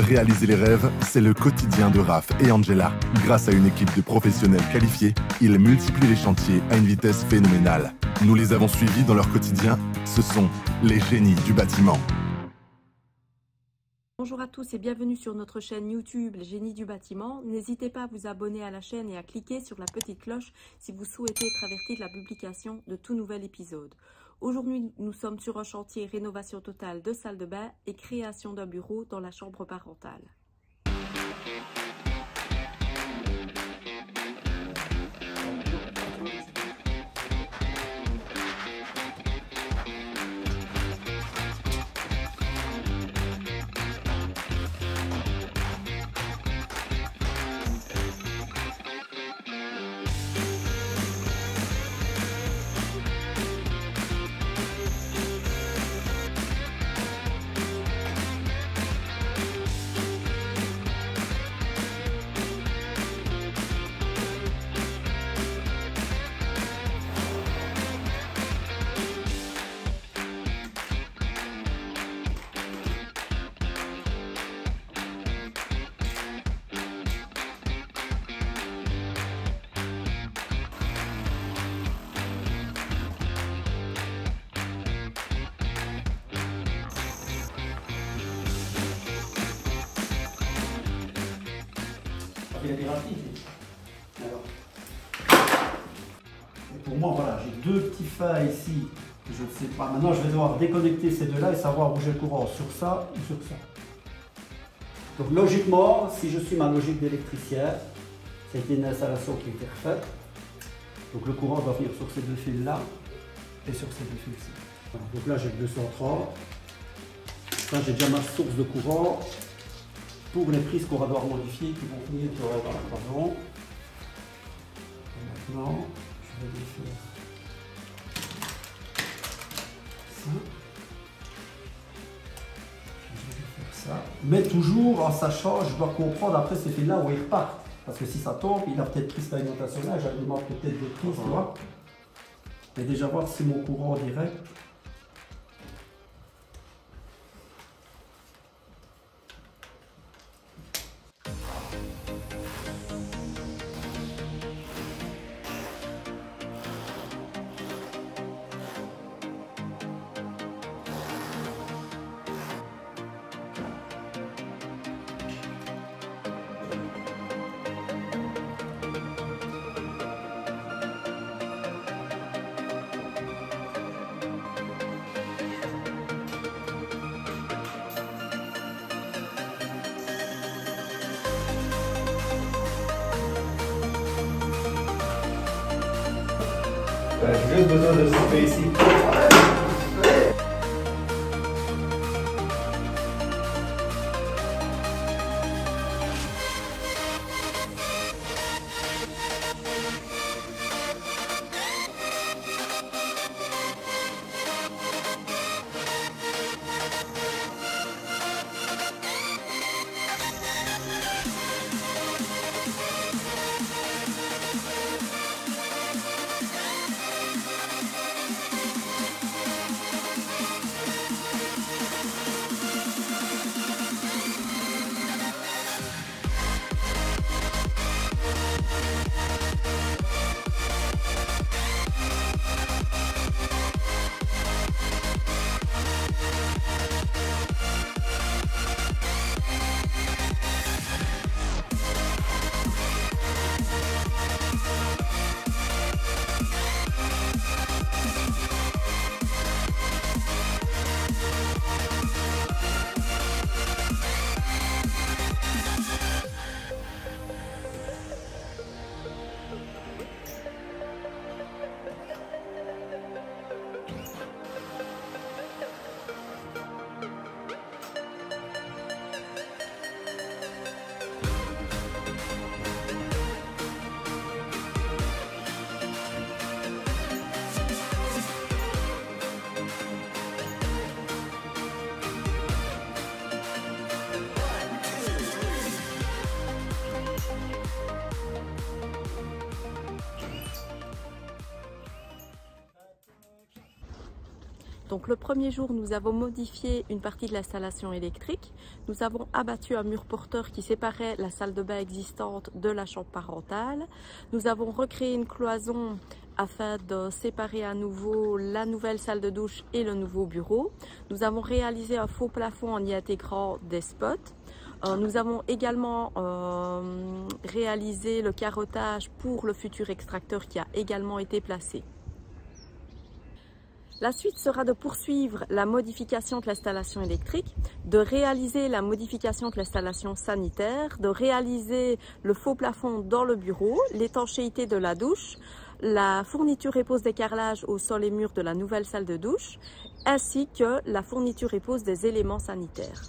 Réaliser les rêves, c'est le quotidien de Raph et Angela. Grâce à une équipe de professionnels qualifiés, ils multiplient les chantiers à une vitesse phénoménale. Nous les avons suivis dans leur quotidien. Ce sont les génies du bâtiment. Bonjour à tous et bienvenue sur notre chaîne YouTube Les Génies du Bâtiment. N'hésitez pas à vous abonner à la chaîne et à cliquer sur la petite cloche si vous souhaitez être averti de la publication de tout nouvel épisode. Aujourd'hui, nous sommes sur un chantier rénovation totale de salle de bain et création d'un bureau dans la chambre parentale. Il a des rapides. Alors. Et pour moi, voilà, j'ai deux petits fins ici. Je ne sais pas. Maintenant, je vais devoir déconnecter ces deux-là et savoir où j'ai le courant, sur ça ou sur ça. Donc, logiquement, si je suis ma logique d'électricien, c'était une installation qui était refaite. Donc, le courant doit venir sur ces deux fils-là et sur ces deux fils-ci. Voilà. Donc là, j'ai le 230. Là, j'ai déjà ma source de courant pour les prises qu'on va devoir modifier qui vont venir dans la cloison. Maintenant, je vais défaire ça. Je vais défaire ça. Mais toujours en sachant, je dois comprendre après ces fils-là où ils repartent. Parce que si ça tombe, il a peut-être pris cette alimentation-là, j'alimente peut-être des prises, tu vois. Mais déjà voir si mon courant direct. J'ai juste besoin de stopper ici. Donc le premier jour, nous avons modifié une partie de l'installation électrique. Nous avons abattu un mur porteur qui séparait la salle de bain existante de la chambre parentale. Nous avons recréé une cloison afin de séparer à nouveau la nouvelle salle de douche et le nouveau bureau. Nous avons réalisé un faux plafond en y intégrant des spots. Nous avons également réalisé le carottage pour le futur extracteur qui a également été placé. La suite sera de poursuivre la modification de l'installation électrique, de réaliser la modification de l'installation sanitaire, de réaliser le faux plafond dans le bureau, l'étanchéité de la douche, la fourniture et pose des carrelages au sol et murs de la nouvelle salle de douche, ainsi que la fourniture et pose des éléments sanitaires.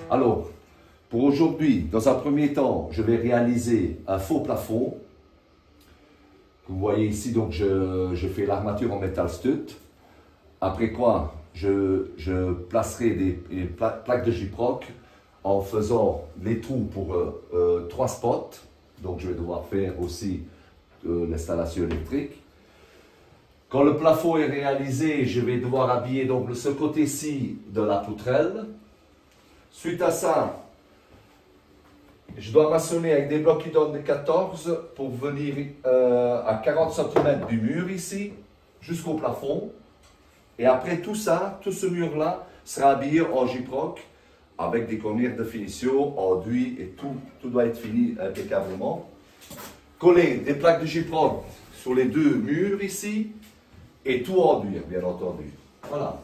Alors, pour aujourd'hui, dans un premier temps, je vais réaliser un faux plafond. Vous voyez ici, donc je fais l'armature en métal stud. Après quoi, je placerai des plaques de gyproc en faisant les trous pour 3 spots. Donc je vais devoir faire aussi l'installation électrique. Quand le plafond est réalisé, je vais devoir habiller donc ce côté-ci de la poutrelle. Suite à ça, je dois maçonner avec des blocs qui donnent des 14 pour venir à 40 cm du mur ici, jusqu'au plafond. Et après tout ça, tout ce mur-là sera habillé en gyproc avec des cornières de finition, enduit et tout doit être fini impeccablement. Coller des plaques de gyproc sur les deux murs ici et tout enduire, bien entendu. Voilà.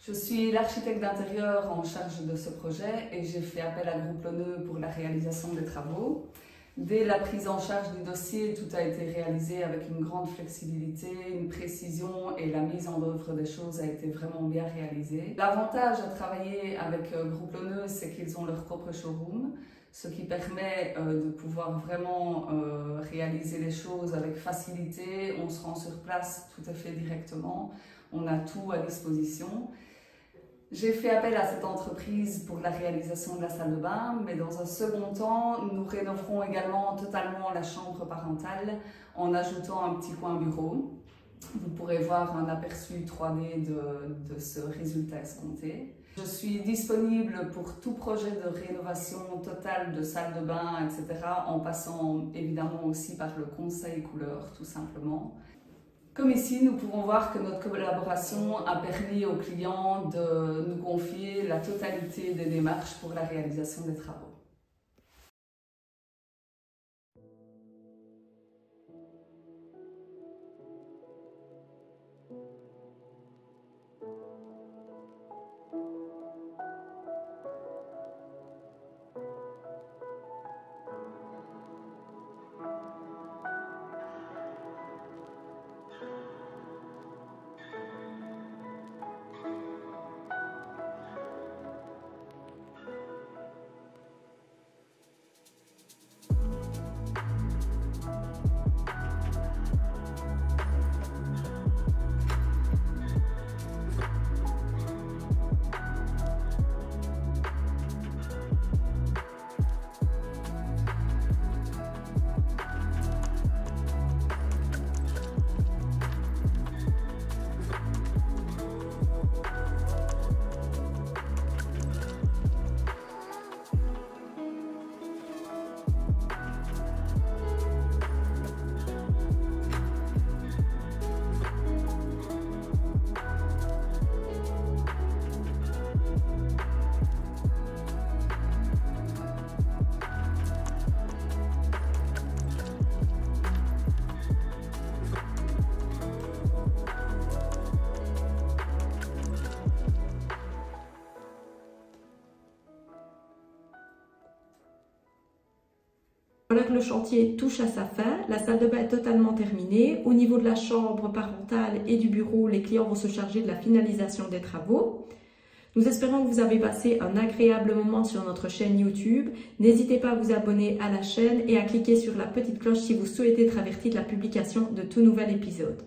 Je suis l'architecte d'intérieur en charge de ce projet et j'ai fait appel à Groupe Lonneux pour la réalisation des travaux. Dès la prise en charge du dossier, tout a été réalisé avec une grande flexibilité, une précision et la mise en œuvre des choses a été vraiment bien réalisée. L'avantage à travailler avec Groupe Lonneux, c'est qu'ils ont leur propre showroom, ce qui permet de pouvoir vraiment réaliser les choses avec facilité. On se rend sur place, tout est fait directement, on a tout à disposition. J'ai fait appel à cette entreprise pour la réalisation de la salle de bain, mais dans un second temps, nous rénoverons également totalement la chambre parentale en ajoutant un petit coin bureau. Vous pourrez voir un aperçu 3D de ce résultat escompté. Je suis disponible pour tout projet de rénovation totale de salle de bain, etc., en passant évidemment aussi par le conseil couleur, tout simplement. Comme ici, nous pouvons voir que notre collaboration a permis aux clients de nous confier la totalité des démarches pour la réalisation des travaux. Voilà que le chantier touche à sa fin, la salle de bain est totalement terminée. Au niveau de la chambre parentale et du bureau, les clients vont se charger de la finalisation des travaux. Nous espérons que vous avez passé un agréable moment sur notre chaîne YouTube. N'hésitez pas à vous abonner à la chaîne et à cliquer sur la petite cloche si vous souhaitez être averti de la publication de tout nouvel épisode.